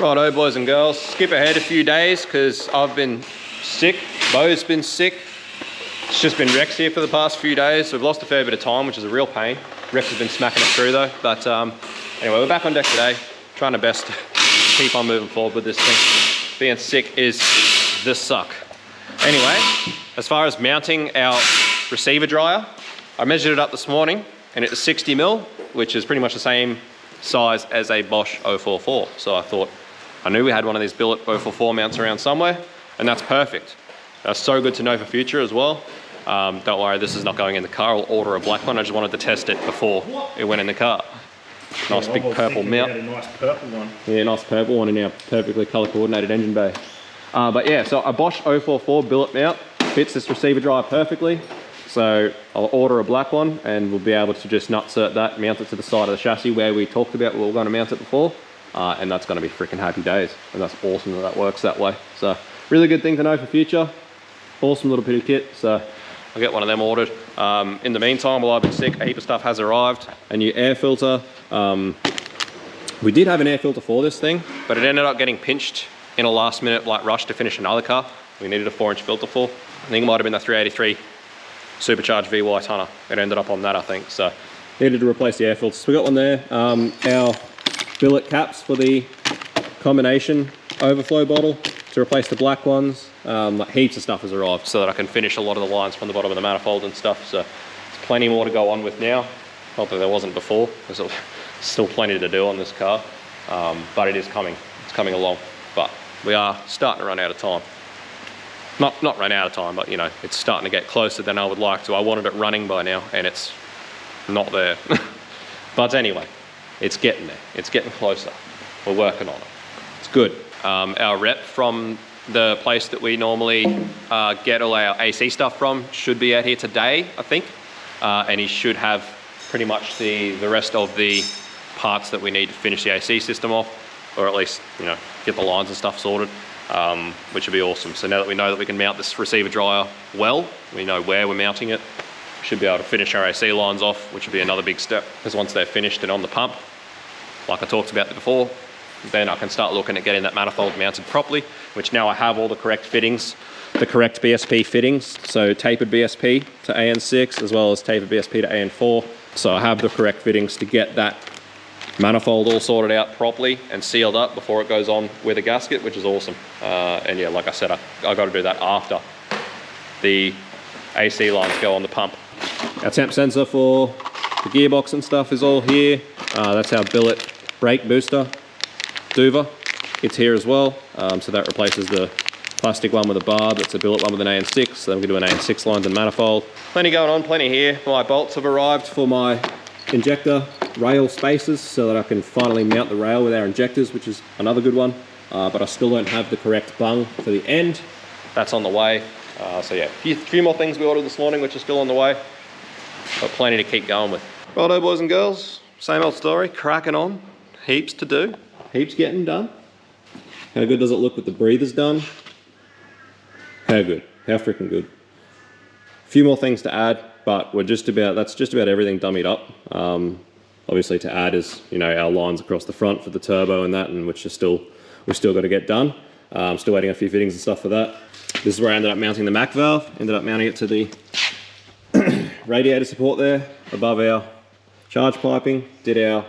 Righto, boys and girls, skip ahead a few days because I've been sick, Bo's been sick. It's just been Rex here for the past few days. We've lost a fair bit of time, which is a real pain. Rex has been smacking it through though. But anyway, we're back on deck today, trying our best to keep on moving forward with this thing. Being sick is the suck. Anyway, as far as mounting our receiver dryer, I measured it up this morning and it was 60 mil, which is pretty much the same size as a Bosch 044. So I thought, I knew we had one of these billet 044 mounts around somewhere, and that's perfect. That's so good to know for future as well. Don't worry, this is not going in the car. I'll order a black one. I just wanted to test it before it went in the car. Nice big purple mount. A nice purple one. Yeah, nice purple one in our perfectly color coordinated engine bay. But yeah, so a Bosch 044 billet mount fits this receiver dryer perfectly. So I'll order a black one and we'll be able to just nutsert that, mount it to the side of the chassis where we talked about we were going to mount it before. And that's going to be freaking happy days. And that's awesome that that works that way. So really good thing to know for future. Awesome little bit of kit. So I'll get one of them ordered. In the meantime, while I've been sick, a heap of stuff has arrived. A new air filter. We did have an air filter for this thing, but it ended up getting pinched in a last minute rush to finish another car. We needed a 4-inch filter for. I think it might have been the 383 supercharged VY tonner. It ended up on that, I think. So needed to replace the air filter. So we got one there. Our billet caps for the combination overflow bottle to replace the black ones. Heaps of stuff has arrived so that I can finish a lot of the lines from the bottom of the manifold and stuff. So there's plenty more to go on with now. Not that there wasn't before. There's still plenty to do on this car, but it is coming. It's coming along. But we are starting to run out of time. Not run out of time, but you know, it's starting to get closer than I would like to. I wanted it running by now and it's not there. But anyway, it's getting there. It's getting closer. We're working on it. It's good. Our rep from the place that we normally get all our AC stuff from should be out here today, I think. And he should have pretty much the rest of the parts that we need to finish the AC system off, or at least, you know, get the lines and stuff sorted, which would be awesome. So now that we know that we can mount this receiver dryer well, we know where we're mounting it, we should be able to finish our AC lines off, which would be another big step, because once they're finished and on the pump, like I talked about before, then I can start looking at getting that manifold mounted properly, which now I have all the correct fittings, the correct BSP fittings, so tapered BSP to AN6 as well as tapered BSP to AN4. So I have the correct fittings to get that manifold all sorted out properly and sealed up before it goes on with a gasket, which is awesome. And yeah, like I said, I got to do that after the AC lines go on the pump. Our temp sensor for the gearbox and stuff is all here. That's our billet brake booster Duva. It's here as well. So that replaces the plastic one with a barb. That's a billet one with an AN6. So we can do an AN6 lines and manifold. Plenty going on, plenty here. My bolts have arrived for my injector rail spacers so that I can finally mount the rail with our injectors, which is another good one. But I still don't have the correct bung for the end. That's on the way. So yeah, a few more things we ordered this morning, which are still on the way. But plenty to keep going with. Righto, boys and girls. Same old story, cracking on. Heaps to do. Heaps getting done. How good does it look with the breathers done? How good? How freaking good. A few more things to add, but that's just about everything dummied up. Obviously to add is, you know, our lines across the front for the turbo and that, and which we've still got to get done. I'm still waiting a few fittings and stuff for that. This is where I ended up mounting the Mac valve. Ended up mounting it to the radiator support there above our charge piping. Did our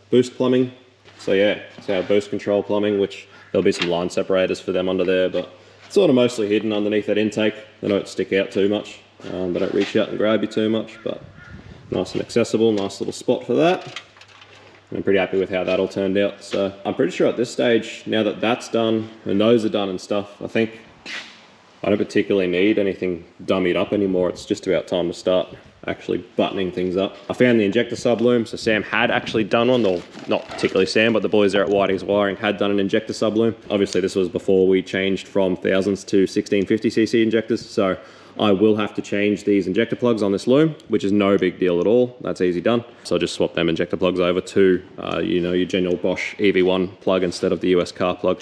boost plumbing. So yeah, it's our boost control plumbing, which there'll be some line separators for them under there, but it's sort of mostly hidden underneath that intake. They don't stick out too much. They don't reach out and grab you too much, but nice and accessible, nice little spot for that. I'm pretty happy with how that all turned out. So I'm pretty sure at this stage, now that that's done and those are done and stuff, I think I don't particularly need anything dummied up anymore. It's just about time to start actually buttoning things up. I found the injector subloom. So Sam had actually done one, or not particularly Sam, but the boys there at Whiting's Wiring had done an injector subloom. Obviously this was before we changed from 1000s to 1650cc injectors. So I will have to change these injector plugs on this loom, which is no big deal at all. That's easy done. So I'll just swap them injector plugs over to, you know, your general Bosch EV1 plug instead of the US car plug.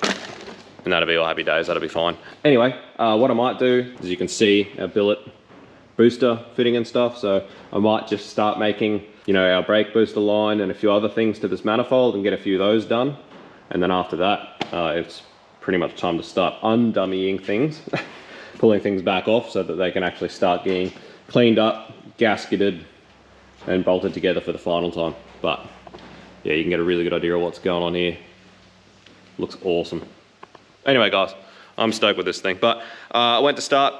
And that'll be all happy days, that'll be fine. Anyway, what I might do, as you can see, our billet booster fitting and stuff. So I might just start making, you know, our brake booster line and a few other things to this manifold and get a few of those done. And then after that, it's pretty much time to start undummying things, pulling things back off so that they can actually start getting cleaned up, gasketed, and bolted together for the final time. But yeah, you can get a really good idea of what's going on here. Looks awesome. Anyway guys, I'm stoked with this thing. But I went to start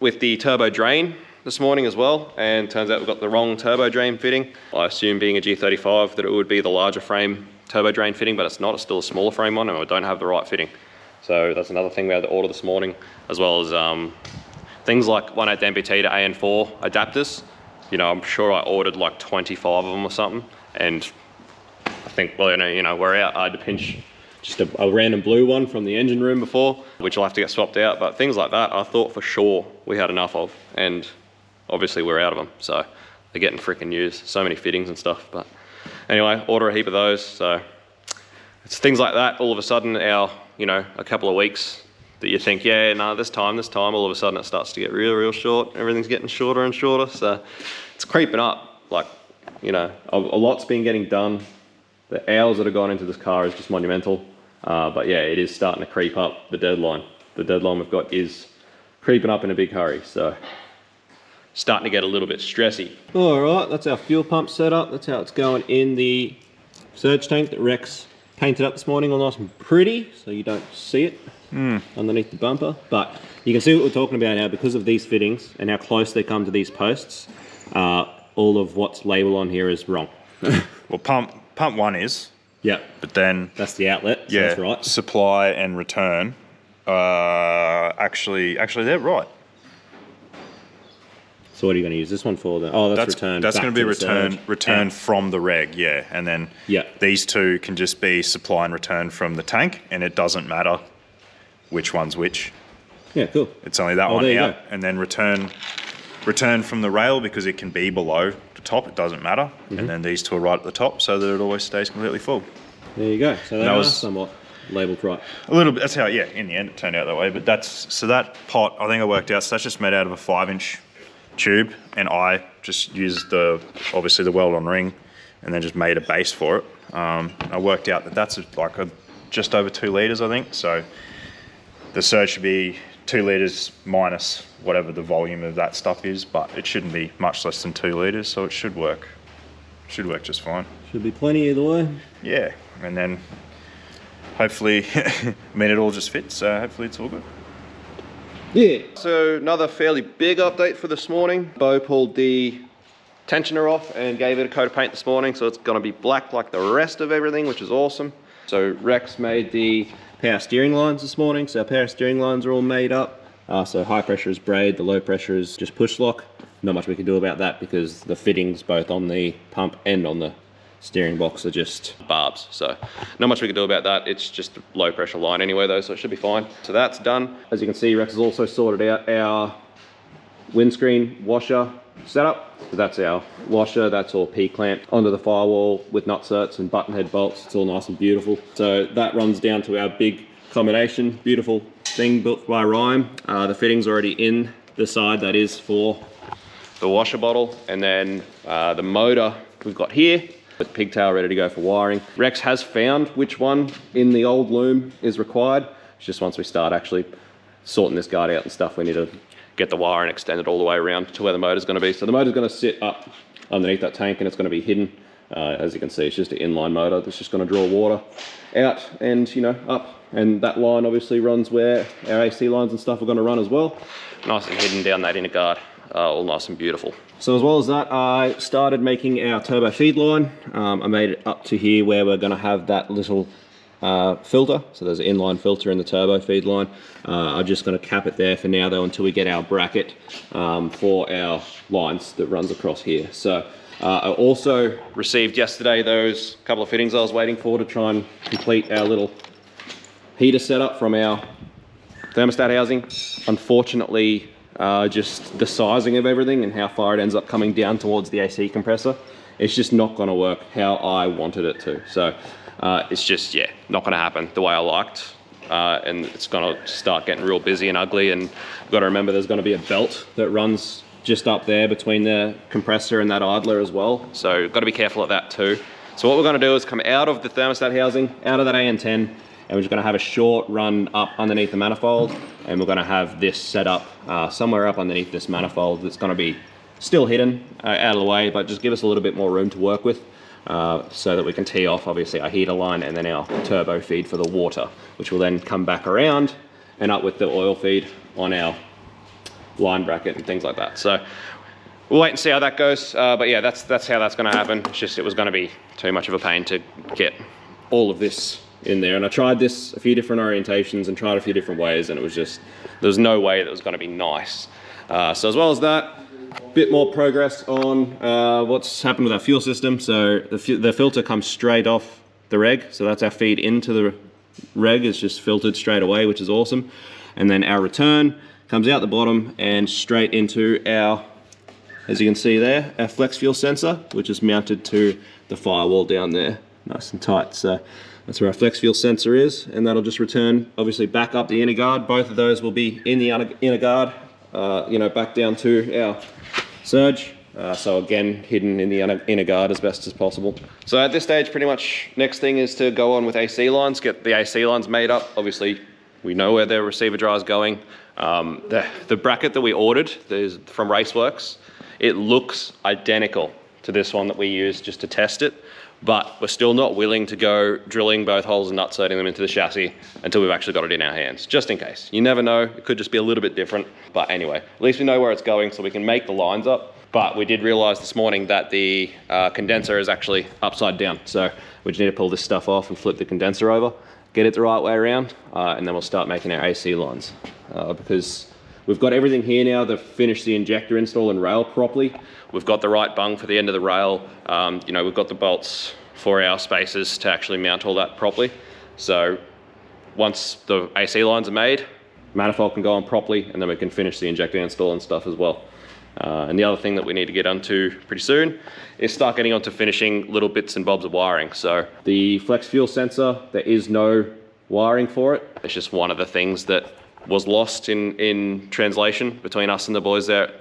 with the turbo drain this morning as well, and turns out we've got the wrong turbo drain fitting. I assume, being a G35, that it would be the larger frame turbo drain fitting, but it's not. It's still a smaller frame one, and I don't have the right fitting. So that's another thing we had to order this morning, as well as things like 1/8 MPT to AN4 adapters. You know, I'm sure I ordered like 25 of them or something, and I think, well, you know, we're out. I had to pinch just a random blue one from the engine room before, which will have to get swapped out. But things like that, I thought for sure we had enough of, and obviously we're out of them. So they're getting freaking used. So many fittings and stuff. But anyway, order a heap of those. So it's things like that. All of a sudden, you know, a couple of weeks that you think, yeah, no, this time, all of a sudden it starts to get real short. Everything's getting shorter and shorter. So it's creeping up. Like, you know, a lot's been getting done. The hours that have gone into this car is just monumental. But yeah, it is starting to creep up the deadline. The deadline we've got is creeping up in a big hurry. So starting to get a little bit stressy. All right, that's our fuel pump setup. That's how it's going in the surge tank that Rex painted up this morning, all nice and pretty, so you don't see it underneath the bumper. But you can see what we're talking about now because of these fittings and how close they come to these posts. All of what's labeled on here is wrong. Well, pump one is. Yeah. But then that's the outlet. So yeah, that's right. Supply and return. Actually, they're right. So what are you going to use this one for then? Oh, that's return. That's going to be return from the reg, yeah. And then these two can just be supply and return from the tank, and it doesn't matter which one's which. Yeah, cool. It's only that one out, and then return from the rail because it can be below the top. It doesn't matter, and then these two are right at the top, so that it always stays completely full. There you go. So they are somewhat labelled right. A little bit. That's how. Yeah, in the end, it turned out that way. But so that pot, I think I worked out. So that's just made out of a 5-inch tube, and I just used obviously the weld-on ring, and then just made a base for it. I worked out that that's like just over 2 litres, I think. So the surge should be 2 litres minus whatever the volume of that stuff is, but it shouldn't be much less than 2 litres, so it should work. Should work just fine. Should be plenty either way. Yeah, and then hopefully, I mean, it all just fits, so hopefully it's all good. Yeah. So another fairly big update for this morning. Bo pulled the tensioner off and gave it a coat of paint this morning, so it's going to be black like the rest of everything, which is awesome. So Rex made the power steering lines this morning, so our power steering lines are all made up. So high pressure is braid, the low pressure is just push lock. Not much we can do about that because the fittings both on the pump and on the steering box are just barbs, so not much we can do about that. It's just a low pressure line anyway though, so it should be fine. So that's done. As you can see, Rex has also sorted out our windscreen washer setup. So that's our washer, that's all P-clamped onto the firewall with nutserts and button head bolts. It's all nice and beautiful. So that runs down to our big accommodation, beautiful thing built by Rhyme. The fitting's already in the side that is for the washer bottle, and then the motor we've got here, with pigtail ready to go for wiring. Rex has found which one in the old loom is required. It's just once we start actually sorting this guard out and stuff, we need to get the wiring extended all the way around to where the motor's going to be. So the motor's going to sit up underneath that tank, and it's going to be hidden. As you can see, it's just an inline motor that's just going to draw water out and, you know, up. And that line obviously runs where our AC lines and stuff are going to run as well. Nice and hidden down that inner guard. All nice and beautiful. So as well as that, I started making our turbo feed line. I made it up to here where we're going to have that little filter. So there's an inline filter in the turbo feed line. I'm just going to cap it there for now though until we get our bracket for our lines that runs across here. So I also received yesterday those couple of fittings I was waiting for to try and complete our little heater setup from our thermostat housing. Unfortunately, just the sizing of everything and how far it ends up coming down towards the AC compressor, it's just not going to work how I wanted it to. So it's just, yeah, not going to happen the way I liked. And it's going to start getting real busy and ugly. And you've got to remember there's going to be a belt that runs just up there between the compressor and that idler as well. So got to be careful of that too. So what we're going to do is come out of the thermostat housing, out of that AN10, and we're just gonna have a short run up underneath the manifold, and we're gonna have this set up somewhere up underneath this manifold that's gonna be still hidden out of the way, but just give us a little bit more room to work with so that we can tee off obviously our heater line and then our turbo feed for the water, which will then come back around and up with the oil feed on our line bracket and things like that. So we'll wait and see how that goes, but yeah, that's how that's going to happen. It's just, it was going to be too much of a pain to get all of this in there, and I tried this a few different orientations and tried a few different ways, and it was just, there was no way that was going to be nice. So as well as that, a bit more progress on what's happened with our fuel system. So the filter comes straight off the reg, so that's our feed into the reg, is just filtered straight away, which is awesome. And then our return comes out the bottom and straight into our, as you can see there, our flex fuel sensor, which is mounted to the firewall down there, nice and tight. So that's where our flex fuel sensor is, and that'll just return obviously back up the inner guard. Both of those will be in the inner guard, you know, back down to our surge. So again, hidden in the inner guard as best as possible. So at this stage, pretty much next thing is to go on with AC lines, get the AC lines made up. Obviously, we know where the receiver dry is going. The bracket that we ordered from Raceworks, it looks identical to this one that we used just to test it, but we're still not willing to go drilling both holes and nutserting them into the chassis until we've actually got it in our hands, just in case. You never know, it could just be a little bit different, but anyway, at least we know where it's going so we can make the lines up. But we did realize this morning that the condenser is actually upside down, so we just need to pull this stuff off and flip the condenser over, get it the right way around, and then we'll start making our AC lines. Because we've got everything here now to finish the injector install and rail properly. We've got the right bung for the end of the rail. You know, we've got the bolts for our spacers to actually mount all that properly. So once the AC lines are made, manifold can go on properly, and then we can finish the injector install and stuff as well. And the other thing that we need to get onto pretty soon is start getting onto finishing little bits and bobs of wiring. So the flex fuel sensor, there is no wiring for it. It's just one of the things that was lost in translation between us and the boys there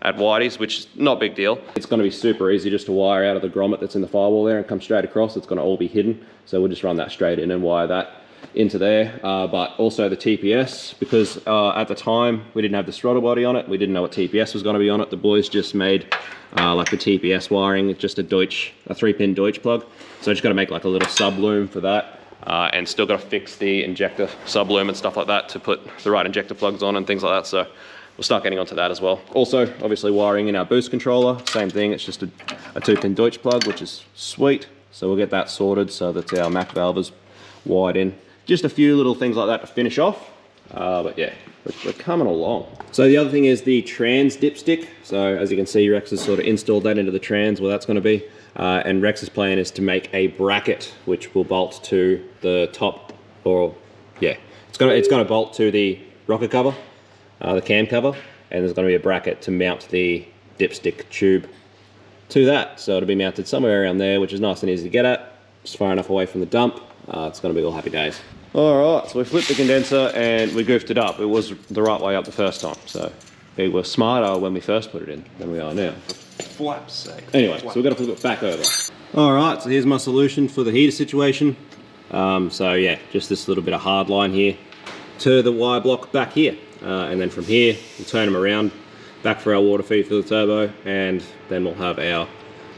at Whitey's, which is not a big deal. It's going to be super easy just to wire out of the grommet that's in the firewall there and come straight across. It's going to all be hidden, so we'll just run that straight in and wire that into there. But also the TPS, because at the time we didn't have the throttle body on it, we didn't know what TPS was going to be on it. The boys just made like the TPS wiring, just a 3-pin Deutsch plug. So I just got to make like a little sub loom for that. And still got to fix the injector sub loom and stuff like that to put the right injector plugs on and things like that. So we'll start getting onto that as well. Also, obviously wiring in our boost controller, same thing. It's just a 2-pin Deutsch plug, which is sweet. So we'll get that sorted so that our Mac valve is wired in. Just a few little things like that to finish off. But yeah, we're coming along. So the other thing is the trans dipstick. So as you can see, Rex has sort of installed that into the trans, where that's going to be. And Rex's plan is to make a bracket which will bolt to the top, or yeah, it's going to bolt to the rocker cover, the cam cover, and there's going to be a bracket to mount the dipstick tube to that. So it'll be mounted somewhere around there, which is nice and easy to get at, just far enough away from the dump. It's going to be all happy days. All right, so we flipped the condenser and we goofed it up. It was the right way up the first time, so we were smarter when we first put it in than we are now. Flap's sake. Anyway, so we've got to flip it back over. All right, so here's my solution for the heater situation. So yeah, just this little bit of hard line here to the wire block back here. And then from here, we'll turn them around back for our water feed for the turbo, and then we'll have our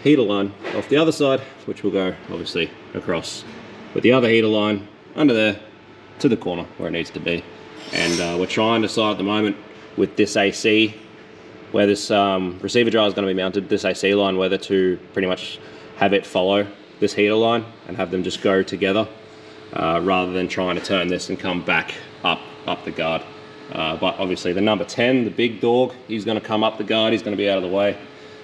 heater line off the other side, which will go obviously across with the other heater line under there to the corner where it needs to be. And we're trying to decide at the moment with this AC, where this receiver dryer is going to be mounted, this AC line, whether to pretty much have it follow this heater line and have them just go together, rather than trying to turn this and come back up the guard. But obviously the number 10, the big dog, he's going to come up the guard, he's going to be out of the way.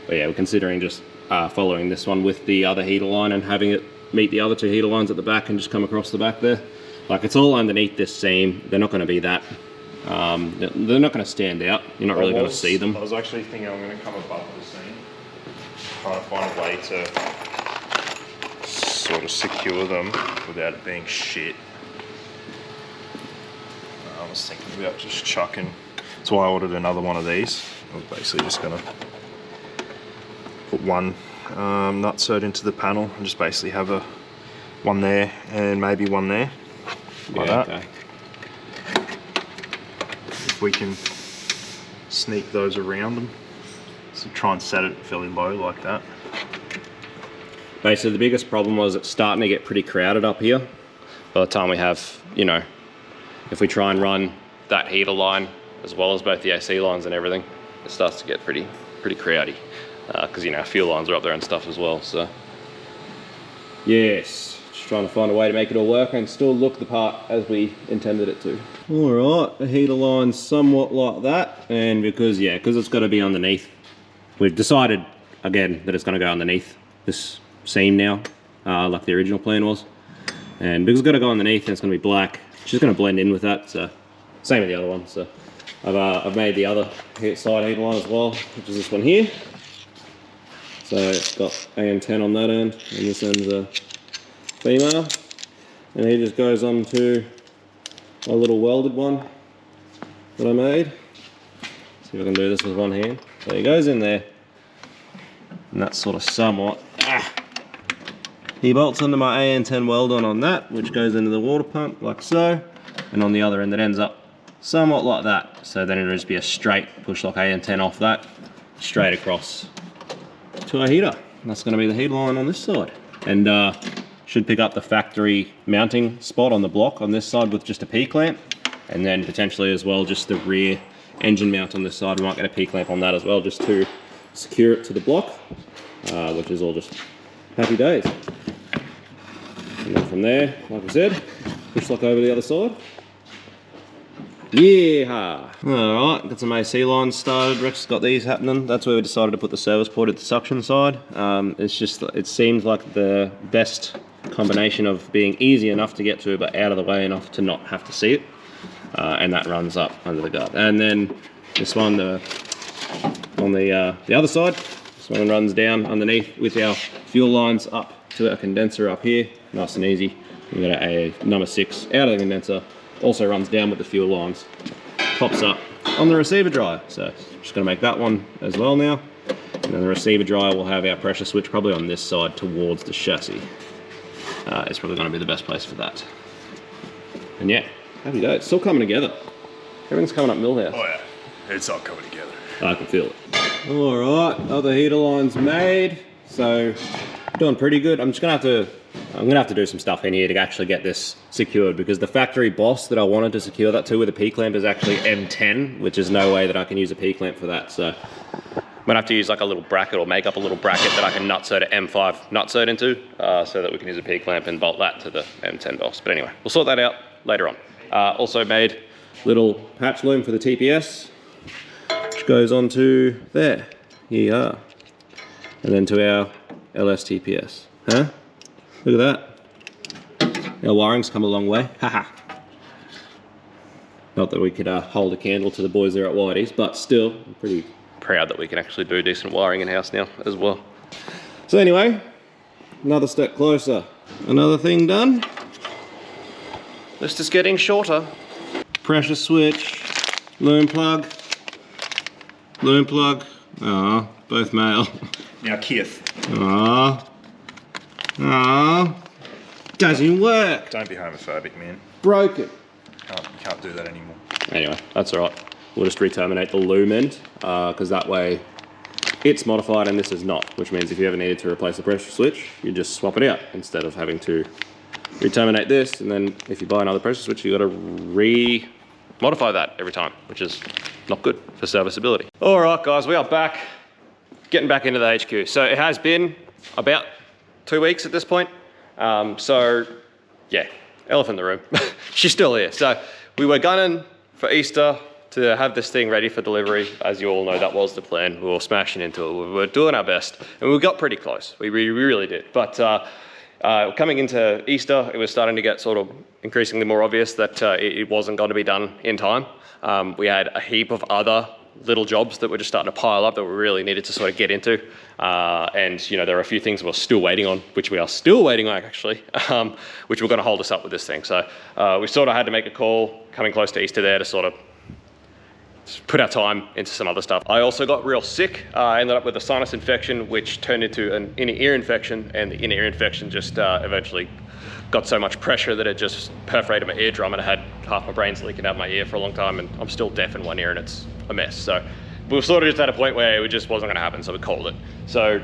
But yeah, we're considering just following this one with the other heater line and having it meet the other two heater lines at the back and just come across the back there. Like, it's all underneath this seam. They're not going to be that, they're not going to stand out. You're not really going to see them. I was actually thinking I'm going to come above the seam, trying to find a way to sort of secure them without it being shit. I was thinking about just chucking, that's why I ordered another one of these. I was basically just going to put one nutsert into the panel and just basically have one there and maybe one there. like Yeah, that. okay. If we can sneak those around them, so try and set it fairly low like that. Basically, the biggest problem was it's starting to get pretty crowded up here. By the time we have, you know, if we try and run that heater line as well as both the AC lines and everything, it starts to get pretty crowdy. Because, you know, fuel lines are up there and stuff as well, so. Yes, just trying to find a way to make it all work and still look the part as we intended it to. All right, the heater line's somewhat like that. And because it's got to be underneath, we've decided, again, that it's going to go underneath this seam now, like the original plan was. And because it's got to go underneath and it's going to be black, it's just going to blend in with that. So same with the other one. So I've made the other side heater line as well, which is this one here. So it's got AN10 on that end, and this end's a female. And he just goes on to a little welded one that I made. See if I can do this with one hand. So he goes in there, and that's sort of somewhat. He bolts into my AN10 weld on that, which goes into the water pump like so, and on the other end it ends up somewhat like that. So then it'll just be a straight push lock AN10 off that, straight across to our heater. And that's going to be the heater line on this side. And should pick up the factory mounting spot on the block on this side with just a P-clamp, and then potentially as well just the rear engine mount on this side. We might get a P-clamp on that as well, just to secure it to the block, which is all just happy days. And then from there, like I said, push lock over the other side. Yeah. Alright, got some AC lines started. Rex got these happening. That's where we decided to put the service port at the suction side. It seems like the best combination of being easy enough to get to, but out of the way enough to not have to see it. And that runs up under the guard. And then this one on the other side, this one runs down underneath with our fuel lines up to our condenser up here. Nice and easy. We've got a number 6 out of the condenser. Also runs down with the fuel lines. Pops up on the receiver dryer. So just gonna make that one as well now. And then the receiver dryer will have our pressure switch probably on this side towards the chassis. It's probably gonna be the best place for that. And yeah, happy days. It's still coming together. Everything's coming up Millhouse. Oh yeah, it's all coming together. I can feel it. All right, other heater lines made. So doing pretty good. I'm gonna have to do some stuff in here to actually get this secured, because the factory boss that I wanted to secure that to with a P-clamp is actually M10, which is no way that I can use a P-clamp for that. So I'm gonna have to use like a little bracket or make up a little bracket that I can nutsert an M5 nutsert into, so that we can use a P-clamp and bolt that to the M10 boss. But anyway, we'll sort that out later on. Also made little patch loom for the TPS, which goes onto there. Here you are. And then to our LS TPS. Huh? Look at that. Our wiring's come a long way. Haha. Not that we could hold a candle to the boys there at Whitey's, but still, I'm pretty proud that we can actually do decent wiring in-house now as well. So anyway, another step closer. Another thing done. List is getting shorter. Pressure switch, loom plug. Ah, both male. Now Keith. Ah. Doesn't work. Don't be homophobic, man. Broken. You can't do that anymore. Anyway, that's all right. We'll just re-terminate the loom end, because that way it's modified and this is not, which means if you ever needed to replace the pressure switch, you just swap it out instead of having to re-terminate this, and then if you buy another pressure switch, you got to re-modify that every time, which is not good for serviceability. All right, guys, we are back, getting back into the HQ. So it has been about 2 weeks at this point. So yeah, elephant in the room. She's still here. So we were gunning for Easter to have this thing ready for delivery. As you all know, that was the plan. We were smashing into it. We were doing our best, and we got pretty close. We really did. But coming into Easter, it was starting to get sort of increasingly more obvious that it wasn't going to be done in time. We had a heap of other little jobs that were just starting to pile up that we really needed to sort of get into. And you know, there are a few things we're still waiting on, which we are still waiting on actually, which were going to hold us up with this thing. So we sort of had to make a call coming close to Easter there to sort of put our time into some other stuff. I also got real sick. I ended up with a sinus infection, which turned into an inner ear infection, and the inner ear infection just eventually got so much pressure that it just perforated my eardrum, and I had half my brains leaking out my ear for a long time, and I'm still deaf in one ear, and it's a mess. So we were sort of just at a point where it just wasn't going to happen, so we called it. So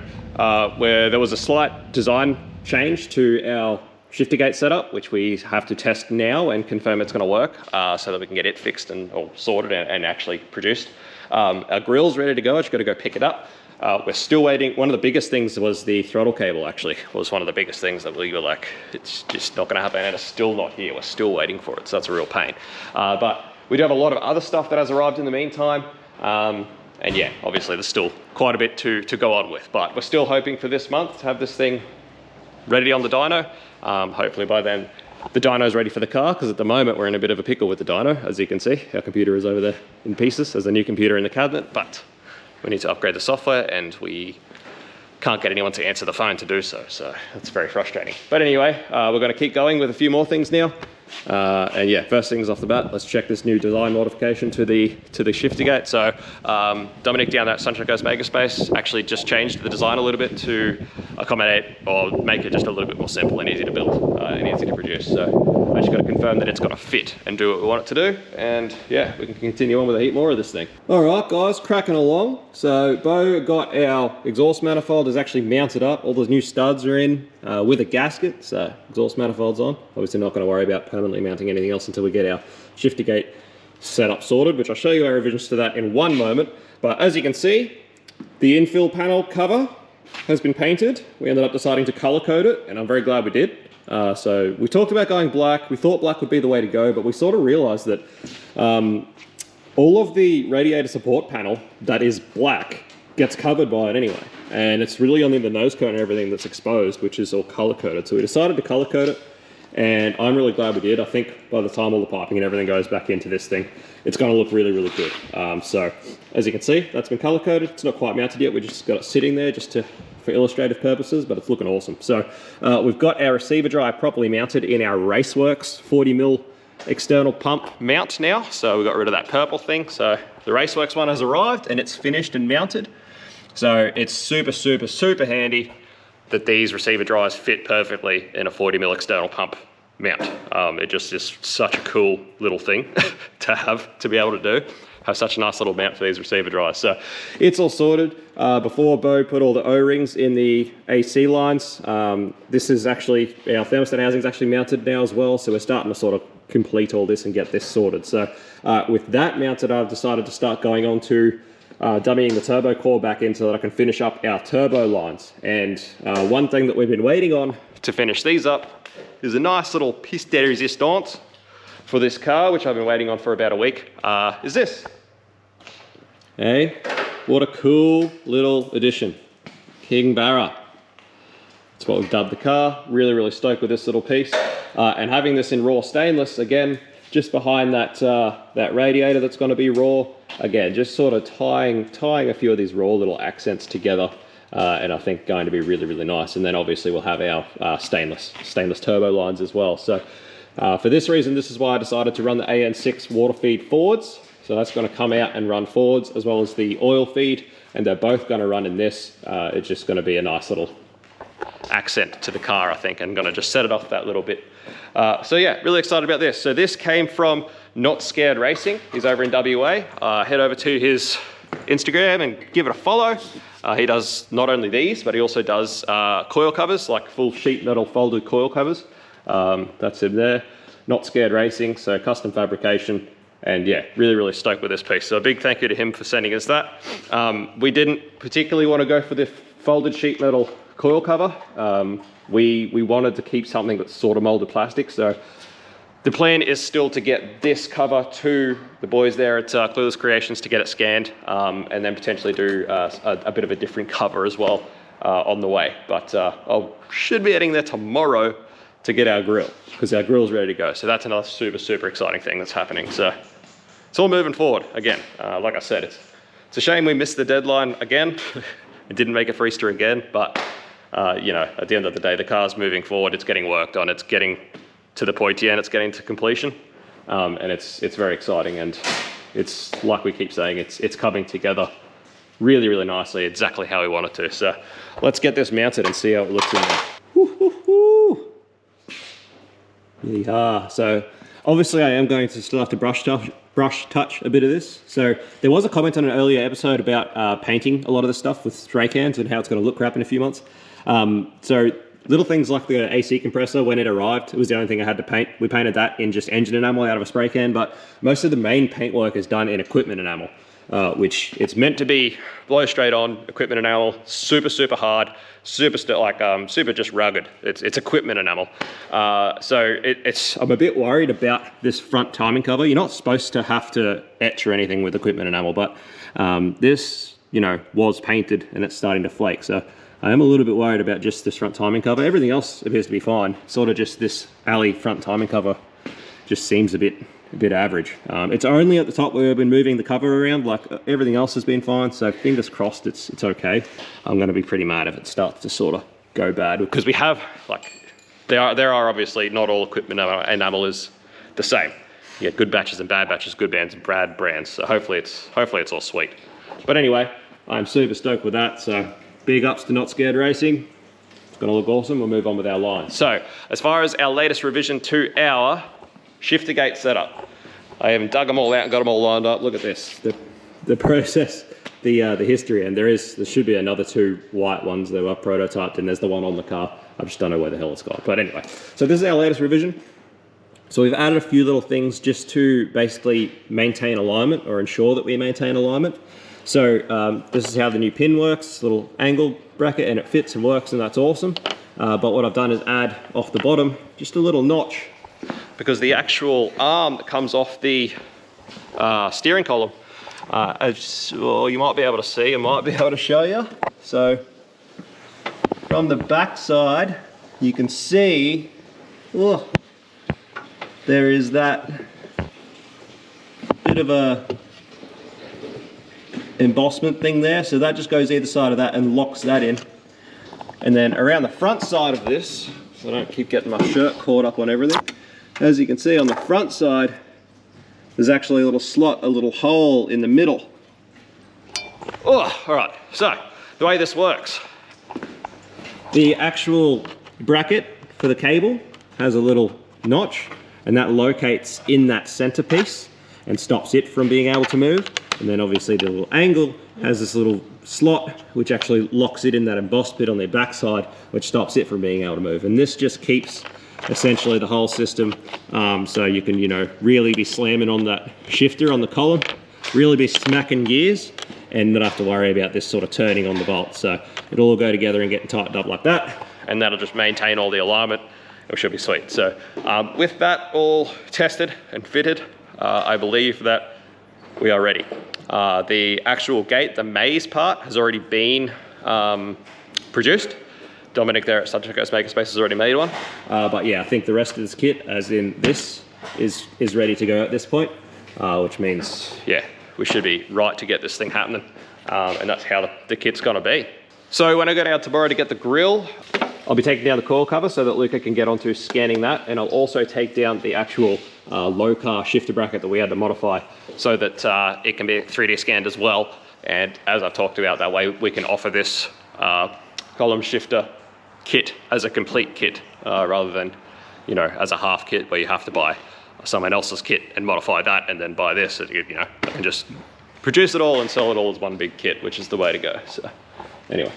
where there was a slight design change to our shifter gate setup, which we have to test now and confirm it's going to work, so that we can get it fixed and or sorted and actually produced. Our grill's ready to go. I just got to go pick it up. We're still waiting. One of the biggest things was the throttle cable, actually, was one of the biggest things that we were like, it's just not going to happen, and it's still not here. We're still waiting for it, so that's a real pain. But we do have a lot of other stuff that has arrived in the meantime. And yeah, obviously there's still quite a bit to go on with, but we're still hoping for this month to have this thing ready on the dyno. Hopefully by then the dyno's ready for the car, because at the moment we're in a bit of a pickle with the dyno. As you can see, our computer is over there in pieces. There's a new computer in the cabinet, but we need to upgrade the software and we can't get anyone to answer the phone to do so. So that's very frustrating. But anyway, we're going to keep going with a few more things now. And yeah, first things off the bat, let's check this new design modification to the shifter gate. So Dominic down at Sunshine Coast Makerspace actually just changed the design a little bit to accommodate or make it just a little bit more simple and easy to build and easy to produce. So I just got to confirm that it's got to fit and do what we want it to do. And yeah, we can continue on with a heap more of this thing. All right, guys, cracking along. So Bo got our exhaust manifold is actually mounted up. All those new studs are in with a gasket. So exhaust manifold's on. Obviously not going to worry about permanently mounting anything else until we get our shifter gate setup sorted, which I'll show you our revisions to that in one moment. But as you can see, the infill panel cover has been painted. We ended up deciding to color code it, and I'm very glad we did. So we talked about going black. We thought black would be the way to go, but we sort of realized that all of the radiator support panel that is black gets covered by it anyway. And it's really only the nose cone and everything that's exposed, which is all color coded. So we decided to color code it, and I'm really glad we did. I think by the time all the piping and everything goes back into this thing, it's going to look really, really good. So as you can see, that's been color coded. It's not quite mounted yet. We just got it sitting there just for illustrative purposes, but it's looking awesome. So we've got our receiver drive properly mounted in our Raceworks 40mm external pump mount now. So we got rid of that purple thing. So the Raceworks one has arrived and it's finished and mounted. So it's super, super, super handy that these receiver drives fit perfectly in a 40mm external pump mount. It just is such a cool little thing to have, to be able to do. Have such a nice little mount for these receiver drives. So it's all sorted. Before Bo put all the O-rings in the AC lines, this is actually, our thermostat housing is actually mounted now as well. So we're starting to sort of complete all this and get this sorted. So with that mounted, I've decided to start going on to dummying the turbo core back in so that I can finish up our turbo lines. And one thing that we've been waiting on to finish these up is a nice little pièce de résistance for this car, which I've been waiting on for about a week, is this. Hey, what a cool little addition. KingBarra. That's what we've dubbed the car. Really, really stoked with this little piece. And having this in raw stainless, again, just behind that, that radiator that's going to be raw. Again, just sort of tying a few of these raw little accents together, and I think going to be really, really nice. And then obviously we'll have our stainless turbo lines as well. So for this reason, this is why I decided to run the AN6 water feed forwards. So that's going to come out and run forwards, as well as the oil feed, and they're both going to run in this. It's just going to be a nice little accent to the car, I think, and going to just set it off that little bit. So yeah, really excited about this. So this came from Not Scared Racing. He's over in WA. Head over to his Instagram and give it a follow. He does not only these, but he also does coil covers, like full sheet metal folded coil covers. That's him there. Not Scared Racing, so custom fabrication. And yeah, really, really stoked with this piece. So a big thank you to him for sending us that. We didn't particularly want to go for the folded sheet metal coil cover. We wanted to keep something that's sort of molded plastic. So the plan is still to get this cover to the boys there at Clueless Creations to get it scanned, and then potentially do a bit of a different cover as well on the way. But I should be heading there tomorrow to get our grill, because our grill's ready to go. So that's another super, super exciting thing that's happening. So it's all moving forward again. Like I said, it's a shame we missed the deadline again. It didn't make it for Easter again, but you know, at the end of the day, the car's moving forward. It's getting worked on. It's getting to the point, and it's getting to completion. And it's very exciting. And it's like we keep saying, it's coming together really, really nicely, exactly how we want it to. So let's get this mounted and see how it looks in there. Woo-hoo-hoo. Yeah, so obviously I am going to still have to brush touch a bit of this. So there was a comment on an earlier episode about painting a lot of the stuff with spray cans and how it's going to look crap in a few months. So little things like the AC compressor, when it arrived, it was the only thing I had to paint. We painted that in just engine enamel out of a spray can, but most of the main paint work is done in equipment enamel, which it's meant to be blow straight on equipment enamel, super, super hard, super just rugged. It's equipment enamel. So I'm a bit worried about this front timing cover. You're not supposed to have to etch or anything with equipment enamel, but this, you know, was painted and it's starting to flake. So I am a little bit worried about just this front timing cover. Everything else appears to be fine. Sort of just this alley front timing cover just seems a bit average. It's only at the top where we've been moving the cover around, like everything else has been fine. So fingers crossed it's okay. I'm gonna be pretty mad if it starts to sort of go bad, because we have, like, there are obviously not all equipment enamel is the same. You get good batches and bad batches, good brands and bad brands. So hopefully it's all sweet. But anyway, I'm super stoked with that. So big ups to Not Scared Racing. It's gonna look awesome. We'll move on with our line. So as far as our latest revision to our shifter gate setup, I haven't dug them all out and got them all lined up. Look at this, the process, the history, and there should be another 2 white ones that were prototyped, and there's the one on the car. I just don't know where the hell it's gone. But anyway, so this is our latest revision. So we've added a few little things just to basically maintain alignment, or ensure that we maintain alignment. So this is how the new pin works, little angle bracket, and it fits and works, and that's awesome. But what I've done is add off the bottom just a little notch, because the actual arm that comes off the steering column, well, you might be able to see, I might be able to show you. So from the back side, you can see, oh, there is that bit of a embossment thing there, so that just goes either side of that and locks that in. And then around the front side of this, so I don't keep getting my shirt caught up on everything, as you can see on the front side, there's actually a little slot, a little hole in the middle. Oh, all right, so the way this works, the actual bracket for the cable has a little notch, and that locates in that centerpiece and stops it from being able to move. And then obviously the little angle has this little slot which actually locks it in that embossed bit on their backside, which stops it from being able to move. And this just keeps essentially the whole system, so you can, you know, really be slamming on that shifter on the column, really be smacking gears, and not have to worry about this sort of turning on the bolt. So it'll all go together and get tightened up like that, and that'll just maintain all the alignment. It should be sweet. So with that all tested and fitted, I believe that we are ready. The actual gate, the maze part, has already been produced. Dominic there at Subject Coast Makerspace has already made one. But yeah, I think the rest of this kit, as in this, is ready to go at this point, which means, yeah, we should be right to get this thing happening. And that's how the kit's gonna be. So when I go down tomorrow to get the grill, I'll be taking down the coil cover so that Luca can get onto scanning that, and I'll also take down the actual low car shifter bracket that we had to modify so that it can be 3D scanned as well. And as I've talked about, that way we can offer this column shifter kit as a complete kit rather than, you know, as a half kit where you have to buy someone else's kit and modify that and then buy this. And, you know, I can just produce it all and sell it all as one big kit, which is the way to go. So anyway.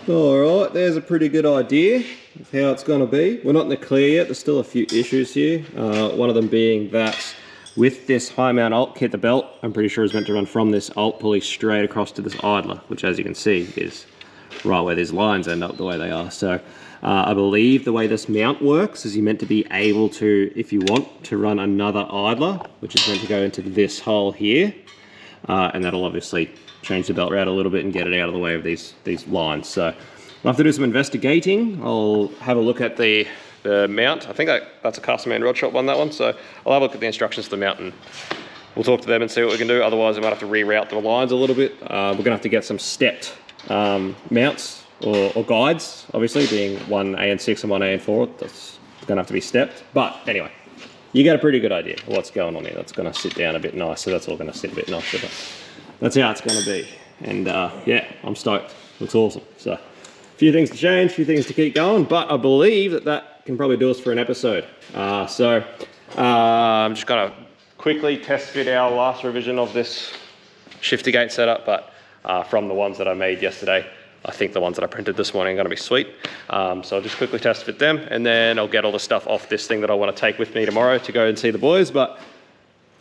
All right, there's a pretty good idea of how it's going to be. We're not in the clear yet. There's still a few issues here. One of them being that with this high mount alt kit, the belt, I'm pretty sure is meant to run from this alt pulley straight across to this idler, which as you can see is right where these lines end up the way they are. So I believe the way this mount works is you're meant to be able to, if you want, to run another idler, which is meant to go into this hole here. And that'll obviously change the belt route a little bit and get it out of the way of these lines. So I'll have to do some investigating. I'll have a look at the mount. I think that's a custom man rod shop one, that one. So I'll have a look at the instructions to the mount and we'll talk to them and see what we can do. Otherwise, we might have to reroute the lines a little bit. We're gonna have to get some stepped mounts or guides, obviously being one AN6 and one AN4. That's gonna have to be stepped. But anyway, you get a pretty good idea of what's going on here. That's going to sit down a bit nicer. That's all going to sit a bit nicer, but that's how it's going to be. And yeah, I'm stoked. Looks awesome. So a few things to change, a few things to keep going, but I believe that can probably do us for an episode. I'm just going to quickly test fit our last revision of this shifter gate setup, but from the ones that I made yesterday, I think the ones that I printed this morning are going to be sweet. So I'll just quickly test fit them, and then I'll get all the stuff off this thing that I want to take with me tomorrow to go and see the boys. But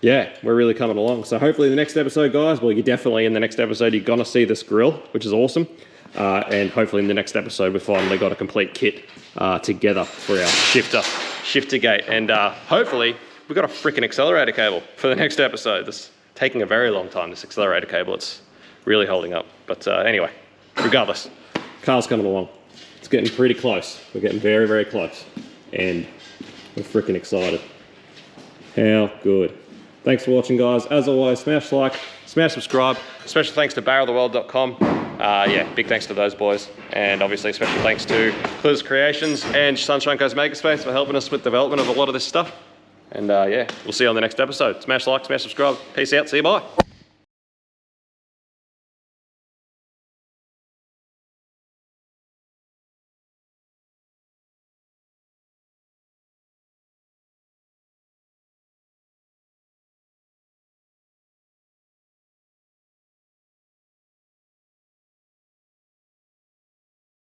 yeah, we're really coming along. So hopefully the next episode, guys, well, you're definitely in the next episode, you're going to see this grill, which is awesome. And hopefully in the next episode, we've finally got a complete kit together for our shifter gate. And hopefully we've got a freaking accelerator cable for the next episode. This is taking a very long time, this accelerator cable. It's really holding up. But anyway, regardless, car's coming along. It's getting pretty close. We're getting very, very close. And we're freaking excited. How good. Thanks for watching, guys. As always, smash like, smash subscribe. Special thanks to barreltheworld.com. Yeah, big thanks to those boys. And obviously special thanks to Cluz Creations and Sunshine Coast Makerspace for helping us with development of a lot of this stuff. And yeah, we'll see you on the next episode. Smash like, smash subscribe. Peace out. See you, bye.